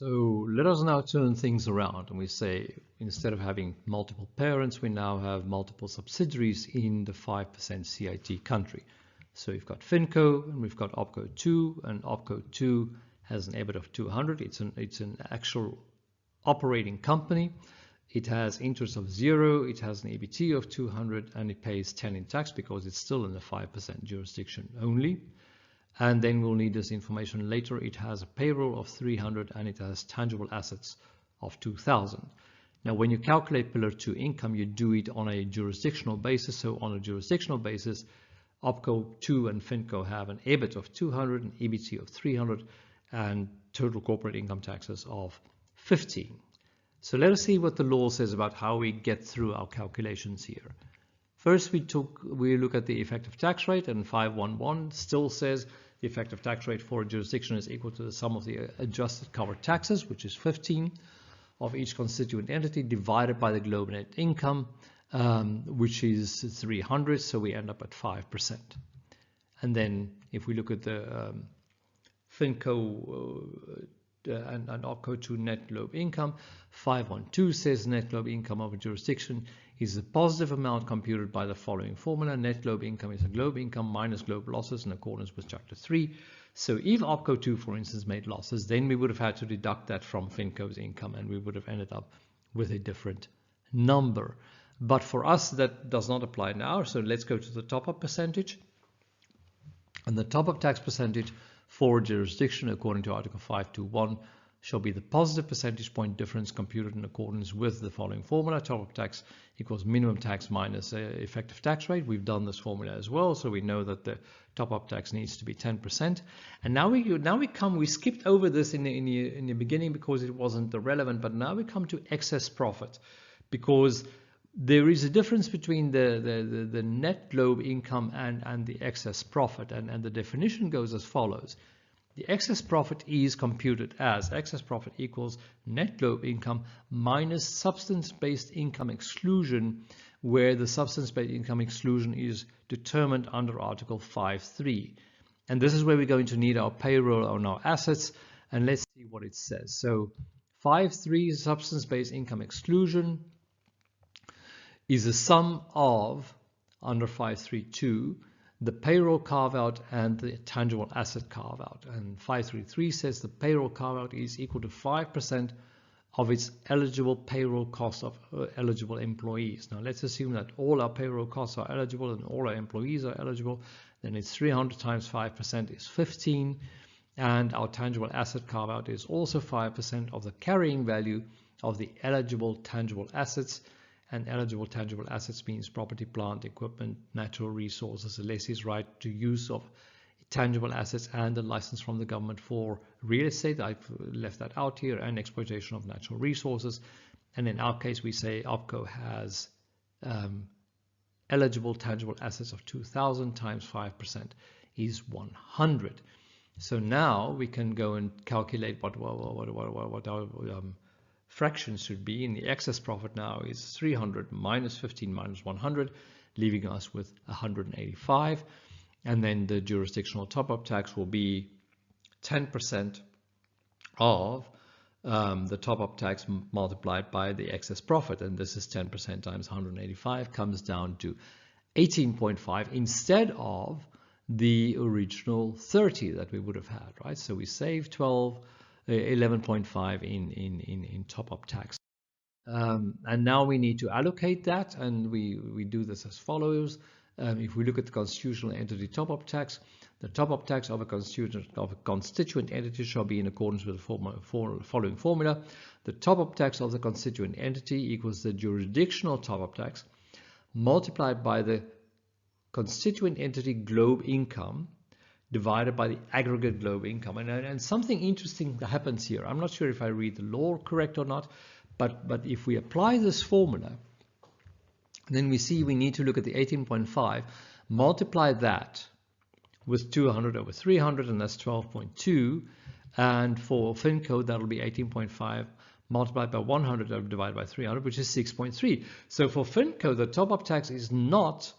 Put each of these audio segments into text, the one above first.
So let us now turn things around and we say instead of having multiple parents, we now have multiple subsidiaries in the 5% CIT country. So we've got Finco and we've got OpCo 2, and OpCo 2 has an EBIT of 200. It's an actual operating company. It has interest of 0, it has an EBT of 200, and it pays 10 in tax because it's still in the 5% jurisdiction only. And then we'll need this information later. It has a payroll of 300 and it has tangible assets of 2,000. Now, when you calculate Pillar 2 income, you do it on a jurisdictional basis. So on a jurisdictional basis, OpCo 2 and Finco have an EBIT of 200, an EBT of 300, and total corporate income taxes of 15. So let us see what the law says about how we get through our calculations here. First, we look at the effective tax rate, and 511 still says the effective tax rate for a jurisdiction is equal to the sum of the adjusted covered taxes, which is 15, of each constituent entity divided by the global net income, which is 300, so we end up at 5%. And then if we look at the Finco and OpCo 2 net global income, 512 says net global income of a jurisdiction is a positive amount computed by the following formula. Net global income is a global income minus global losses in accordance with Chapter 3. So if OpCo 2, for instance, made losses, then we would have had to deduct that from Finco's income and we would have ended up with a different number. But for us, that does not apply now. So let's go to the top-up percentage. And the top-up tax percentage for jurisdiction according to Article 521 shall be the positive percentage point difference computed in accordance with the following formula. Top-up tax equals minimum tax minus effective tax rate. We've done this formula as well, so we know that the top-up tax needs to be 10%. And now we skipped over this in the beginning because it wasn't relevant, but now we come to excess profit, because there is a difference between the net global income and the excess profit, and the definition goes as follows. The excess profit is computed as excess profit equals net global income minus substance-based income exclusion, where the substance-based income exclusion is determined under Article 5.3. And this is where we're going to need our payroll on our assets, and let's see what it says. So 5.3 substance-based income exclusion is a sum of, under 532, the payroll carve-out and the tangible asset carve-out. And 533 says the payroll carve-out is equal to 5% of its eligible payroll cost of eligible employees. Now let's assume that all our payroll costs are eligible and all our employees are eligible. Then it's 300 times 5% is 15. And our tangible asset carve-out is also 5% of the carrying value of the eligible tangible assets. And eligible tangible assets means property, plant, equipment, natural resources, a lessee's right to use of tangible assets, and a license from the government for real estate. I've left that out here, and exploitation of natural resources. And in our case, we say OpCo has eligible tangible assets of 2,000 times 5% is 100. So now we can go and calculate what our fractions should be. In the excess profit now is 300 minus 15 minus 100, leaving us with 185. And then the jurisdictional top-up tax will be 10% of the top-up tax multiplied by the excess profit. And this is 10% times 185 comes down to 18.5 instead of the original 30 that we would have had, right? So we save 11.5 in top-up tax. And now we need to allocate that, and we do this as follows. If we look at the constitutional entity top-up tax, the top-up tax of a constituent entity shall be in accordance with the following formula. The top-up tax of the constituent entity equals the jurisdictional top-up tax multiplied by the constituent entity globe income divided by the aggregate global income. And something interesting happens here. I'm not sure if I read the law correct or not, but if we apply this formula, then we see we need to look at the 18.5, multiply that with 200 over 300, and that's 12.2. And for Finco, that'll be 18.5 multiplied by 100 divided by 300, which is 6.3. So for Finco, the top-up tax is not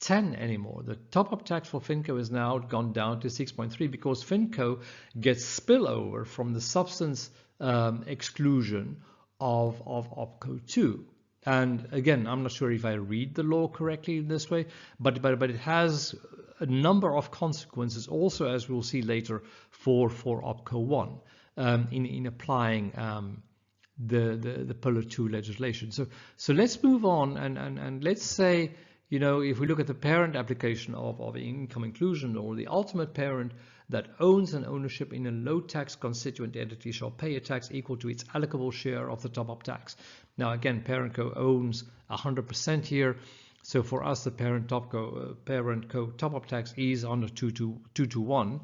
10 anymore. The top-up tax for FinCo is now gone down to 6.3 because FinCo gets spillover from the substance exclusion of OpCo 2. And again, I'm not sure if I read the law correctly in this way, but it has a number of consequences also, as we'll see later, for OpCo 1 in applying the Pillar 2 legislation. So let's move on and let's say, you know, if we look at the parent application of income inclusion law, the ultimate parent that owns an ownership in a low tax constituent entity shall pay a tax equal to its allocable share of the top-up tax. Now again, parent co owns 100% here. So for us, the parent co top-up tax is under 2 to 1.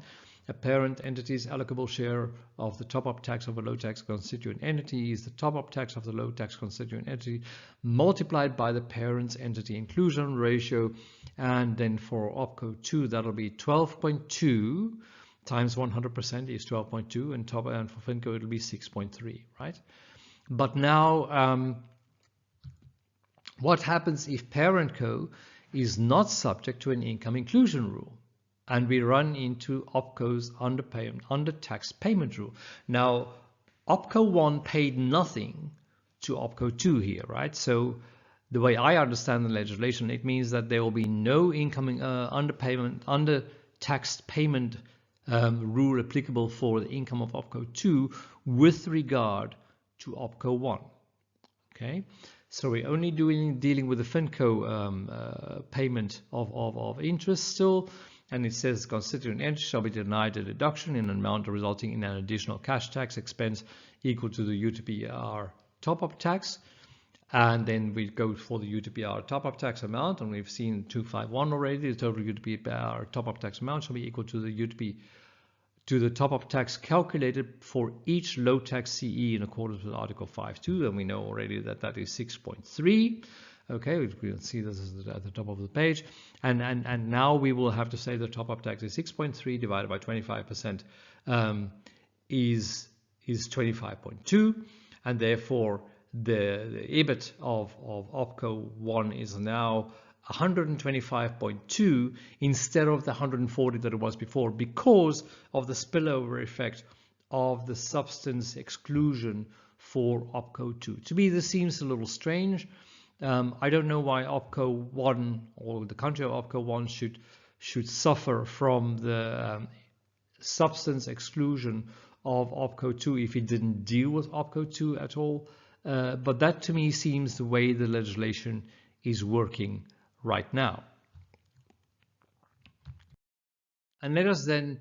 A parent entity's allocable share of the top-up tax of a low tax constituent entity is the top-up tax of the low tax constituent entity multiplied by the parent's entity inclusion ratio. And then for OpCo 2, that'll be 12.2 times 100% is 12.2, and for FinCo it'll be 6.3, right? But now, what happens if parent co is not subject to an income inclusion rule? And we run into OpCo's undertaxed payment rule. Now, OpCo 1 paid nothing to OpCo 2 here, right? So the way I understand the legislation, it means that there will be no incoming undertaxed payment rule applicable for the income of OpCo 2 with regard to OpCo 1. Okay, so we're only dealing with the FinCo payment of interest still. And it says constituent entity shall be denied a deduction in an amount resulting in an additional cash tax expense equal to the UTPR top-up tax. And then we go for the UTPR top-up tax amount, and we've seen 251 already. The total UTPR top-up tax amount shall be equal to the top-up tax calculated for each low tax CE in accordance with Article 5.2, and we know already that that is 6.3. Okay, we can see this is at the top of the page, and now we will have to say the top-up tax is 6.3 divided by 25% is 25.2, and therefore the EBIT of OpCo 1 is now 125.2 instead of the 140 that it was before, because of the spillover effect of the substance exclusion for OpCo 2. To me, this seems a little strange. I don't know why OpCo 1 or the country of OpCo 1 should suffer from the substance exclusion of OpCo 2 if it didn't deal with OpCo 2 at all. But that to me seems the way the legislation is working right now. And let us then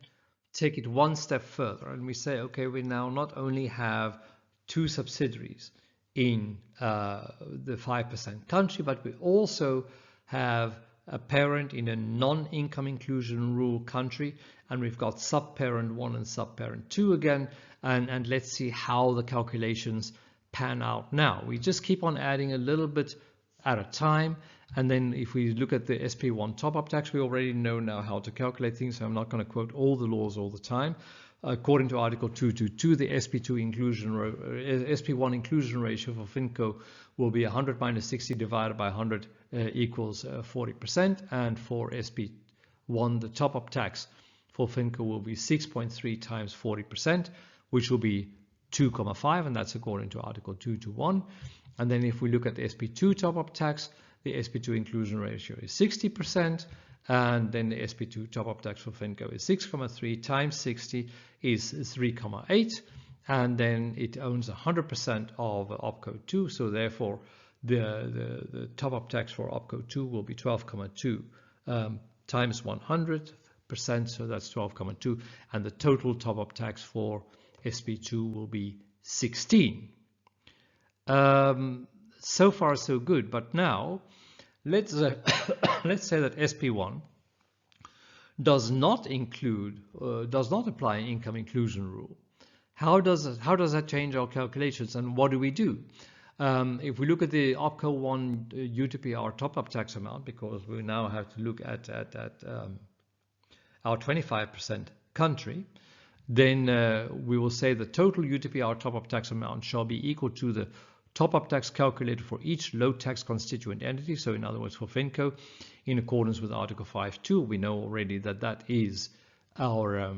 take it one step further, and we say, okay, we now not only have two subsidiaries in the 5% country, but we also have a parent in a non-income inclusion rule country, and we've got subparent 1 and subparent 2 again, and let's see how the calculations pan out now. We just keep on adding a little bit at a time, and then if we look at the SP1 top-up tax, we already know now how to calculate things, so I'm not going to quote all the laws all the time. According to Article 222, the SP1 inclusion ratio for FinCo will be 100 minus 60 divided by 100 equals 40%. And for SP1, the top-up tax for FinCo will be 6.3 times 40%, which will be 2,5, and that's according to Article 221. And then if we look at the SP2 top-up tax, the SP2 inclusion ratio is 60%. And then the SP2 top-up tax for FinCo is 6,3 times 60 is 3,8, and then it owns 100% of OpCo 2, so therefore the top-up tax for OpCo 2 will be 12,2 times 100%, so that's 12,2, and the total top-up tax for SP2 will be 16. So far so good, but now let's say that SP1 does not apply an income inclusion rule. How does that change our calculations, and what do we do? If we look at the OpCo 1 UTPR top-up tax amount, because we now have to look at our 25% country, then we will say the total UTPR top-up tax amount shall be equal to the top-up tax calculated for each low tax constituent entity. So in other words, for FinCo, in accordance with Article 5.2. We know already that that is our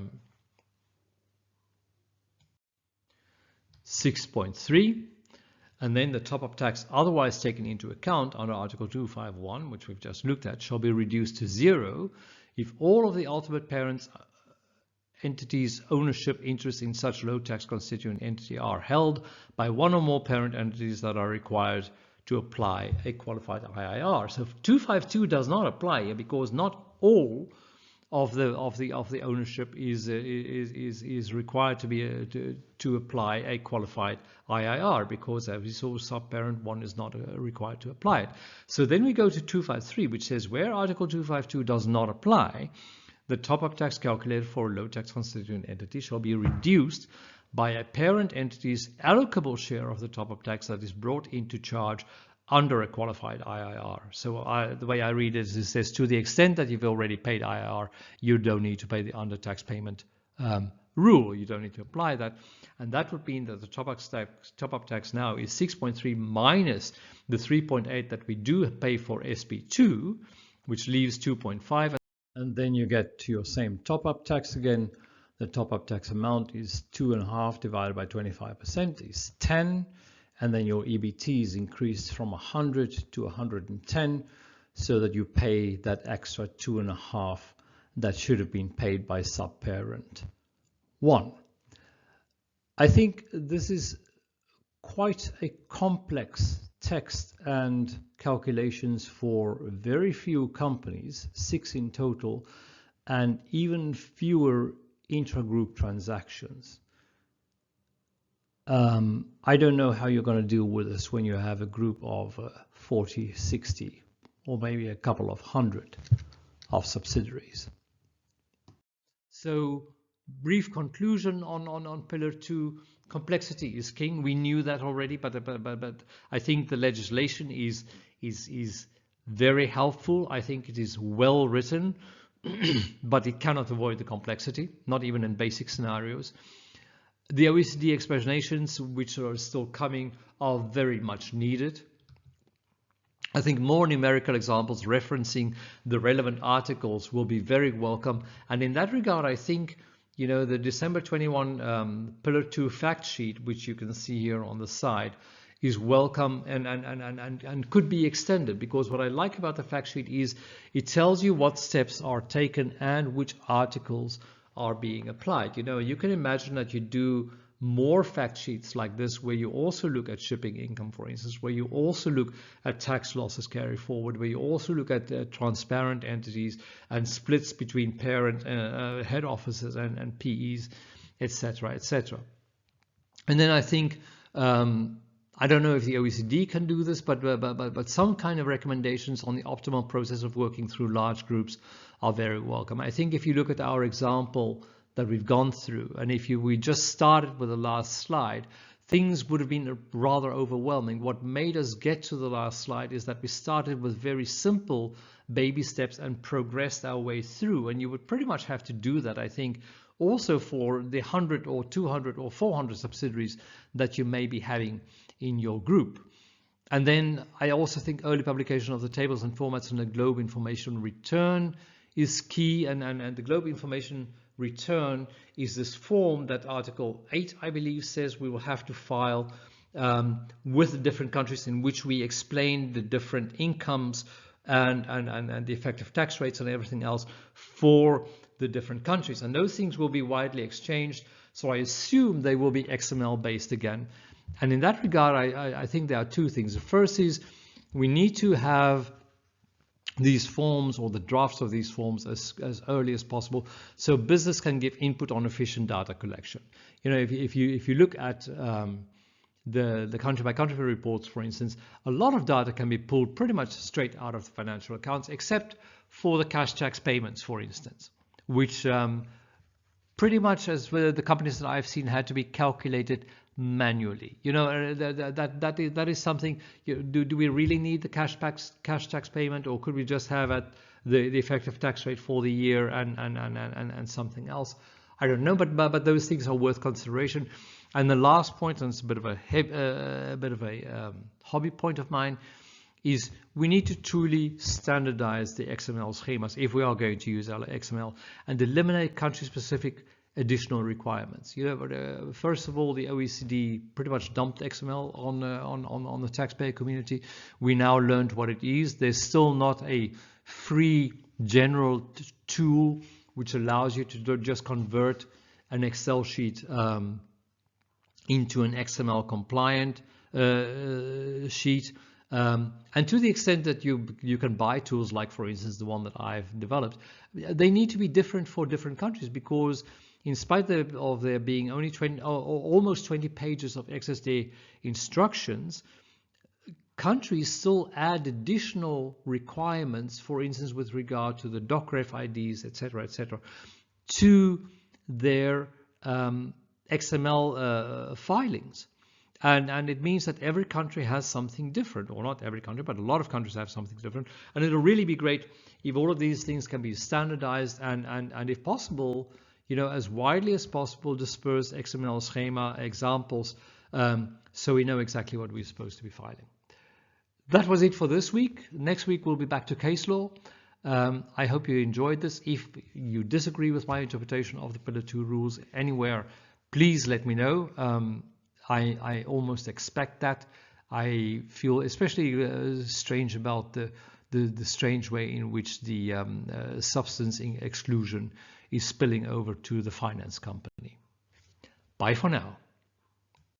6.3. And then the top-up tax otherwise taken into account under Article 251, which we've just looked at, shall be reduced to 0 if all of the ultimate parents' entities' ownership interests in such low tax constituent entity are held by one or more parent entities that are required to apply a qualified IIR. So 252 does not apply here because not all of the ownership is required to be to apply a qualified IIR, because as we saw, sub-parent 1 is not required to apply it. So then we go to 253, which says where Article 252 does not apply, the top-up tax calculated for a low tax constituent entity shall be reduced by a parent entity's allocable share of the top-up tax that is brought into charge under a qualified IIR. So the way I read it is it says to the extent that you've already paid IIR, you don't need to pay the undertax payment rule. You don't need to apply that. And that would mean that the top-up tax now is 6.3 minus the 3.8 that we do pay for SB2, which leaves 2.5. And then you get to your same top-up tax again. The top-up tax amount is 2.5 divided by 25% is 10. And then your EBT is increased from 100 to 110, so that you pay that extra 2.5 that should have been paid by sub-parent 1. I think this is quite a complex text and calculations for very few companies, 6 in total, and even fewer intra-group transactions. I don't know how you're going to deal with this when you have a group of 40, 60, or maybe a couple of hundred of subsidiaries. So, brief conclusion on Pillar 2. Complexity is king. We knew that already, but I think the legislation is very helpful. I think it is well written, but it cannot avoid the complexity, not even in basic scenarios. The OECD explanations, which are still coming, are very much needed. I think more numerical examples referencing the relevant articles will be very welcome. And in that regard, I think, you know, the December 21 Pillar 2 fact sheet, which you can see here on the side, is welcome and could be extended, because what I like about the fact sheet is it tells you what steps are taken and which articles are being applied. You know, you can imagine that you do more fact sheets like this, where you also look at shipping income, for instance, where you also look at tax losses carry forward, where you also look at transparent entities and splits between parent head offices and PEs, etc., etc. And then I think I don't know if the OECD can do this, but some kind of recommendations on the optimal process of working through large groups are very welcome. I think if you look at our example that we've gone through, and if we just started with the last slide, things would have been rather overwhelming. What made us get to the last slide is that we started with very simple baby steps and progressed our way through. And you would pretty much have to do that, I think, also for the 100 or 200 or 400 subsidiaries that you may be having in your group. And then I also think early publication of the tables and formats and the Globe Information Return is key. And the Globe Information Return is this form that Article 8, I believe, says we will have to file with the different countries, in which we explain the different incomes and the effective tax rates and everything else for the different countries. And those things will be widely exchanged. So I assume they will be XML based again. And in that regard, I think there are two things. The first is we need to have these forms, or the drafts of these forms, as early as possible, so business can give input on efficient data collection. You know, if you look at the country by country reports, for instance, a lot of data can be pulled pretty much straight out of the financial accounts, except for the cash tax payments, for instance, which pretty much, as with the companies that I've seen, had to be calculated manually. You know, that is something. Do we really need the cash tax payment, or could we just have the effective tax rate for the year and something else? I don't know, but those things are worth consideration. And the last point, and it's a bit of a hobby point of mine, is we need to truly standardize the XML schemas if we are going to use XML, and eliminate country-specific additional requirements. First of all, the OECD pretty much dumped XML on the taxpayer community. We now learned what it is. There's still not a free general tool which allows you to just convert an Excel sheet into an XML compliant sheet. And to the extent that you can buy tools like, for instance, the one that I've developed, they need to be different for different countries, because in spite of there being only almost 20 pages of XSD instructions, countries still add additional requirements, for instance, with regard to the docref IDs, etc., to their XML filings. And it means that every country has something different, or not every country, but a lot of countries have something different. And it'll really be great if all of these things can be standardized and if possible, as widely as possible, disperse XML schema examples, so we know exactly what we're supposed to be filing. That was it for this week. Next week we'll be back to case law. I hope you enjoyed this. If you disagree with my interpretation of the Pillar 2 rules anywhere, please let me know. I almost expect that. I feel especially strange about the strange way in which the substance exclusion is spilling over to the finance company. Bye for now.